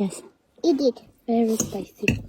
Yes. Eat it. Very spicy.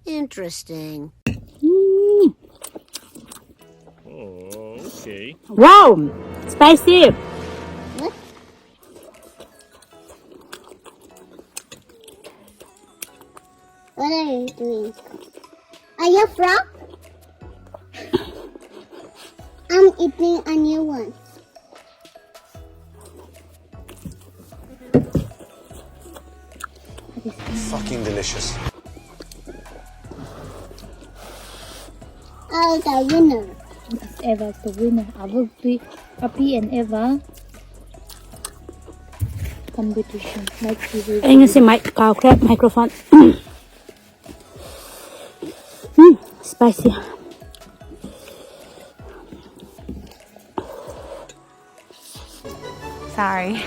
Interesting. Oh, okay. Wow! Spicy! What? What are you doing? Are you a frog? I'm eating a new one. Fucking delicious. Oh, the winner. It's Eva's the winner. I will be Puppy and Eva competition. Like she will. Anh sẽ grab microphone. Spicy. Sorry.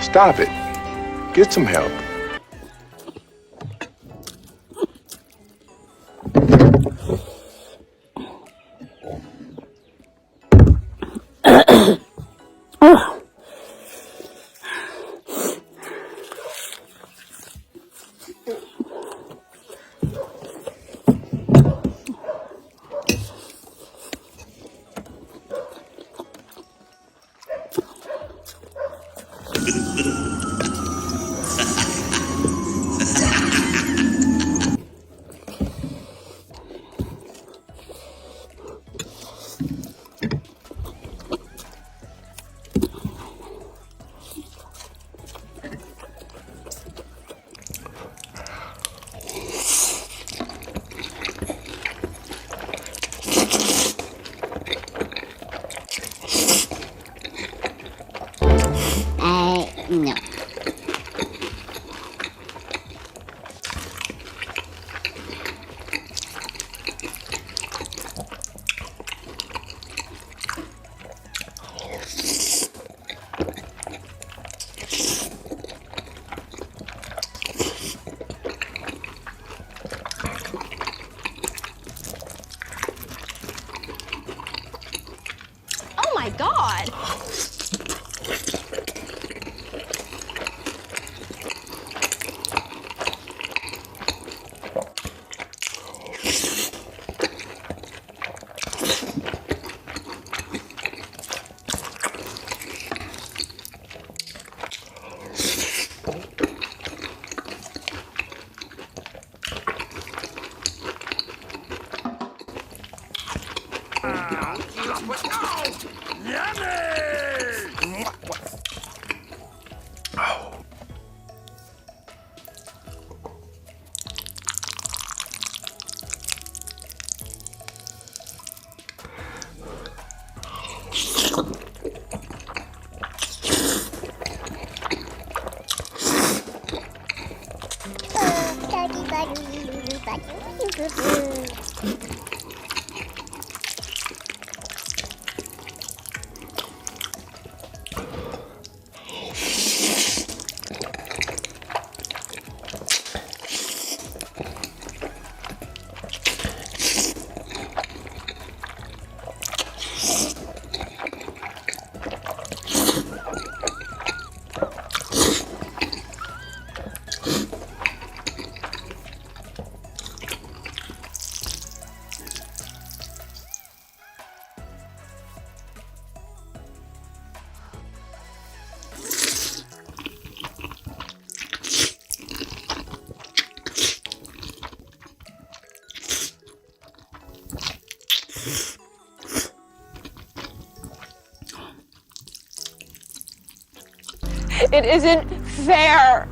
Stop it. Get some help. No. Oh my God. It isn't fair.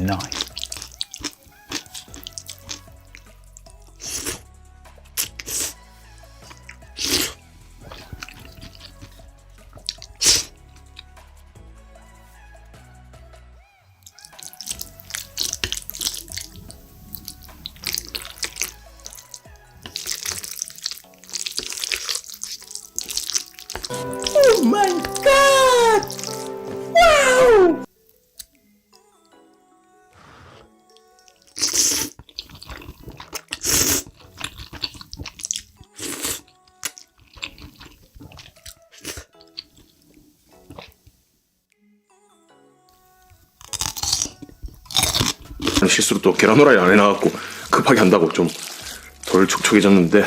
Nice. Oh my God! Wow! 실수로 또 계란 후라이를 안 해놔갖고 급하게 한다고 좀 덜 촉촉해졌는데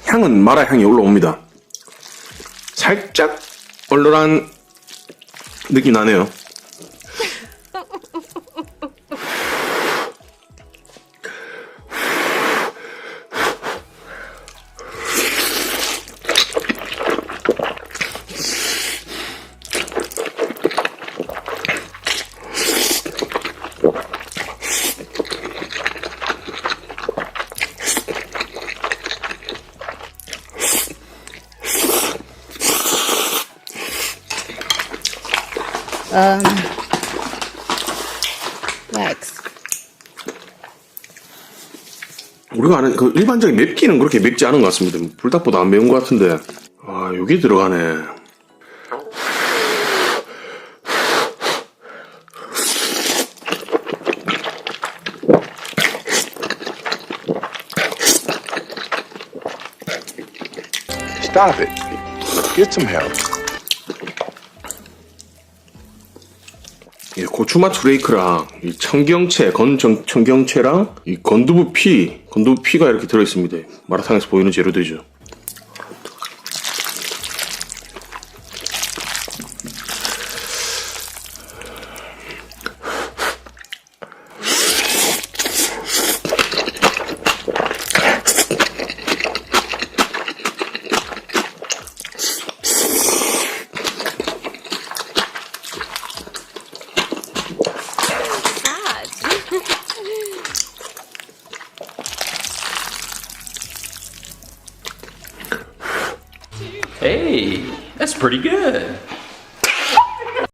향은 마라 향이 올라옵니다. 살짝 얼얼한 느낌 나네요. Lex. 우리가 아는 그 일반적인 맵기는 그렇게 맵지 않은 것 같습니다. 불닭보다 안 매운 것 같은데. 아, 요게 들어가네. Stop it. Get some help. 이 고추맛 프레이크랑 이 청경채, 청경채랑 이 건두부피가 이렇게 들어있습니다. 마라탕에서 보이는 재료들이죠. Hey, that's pretty good.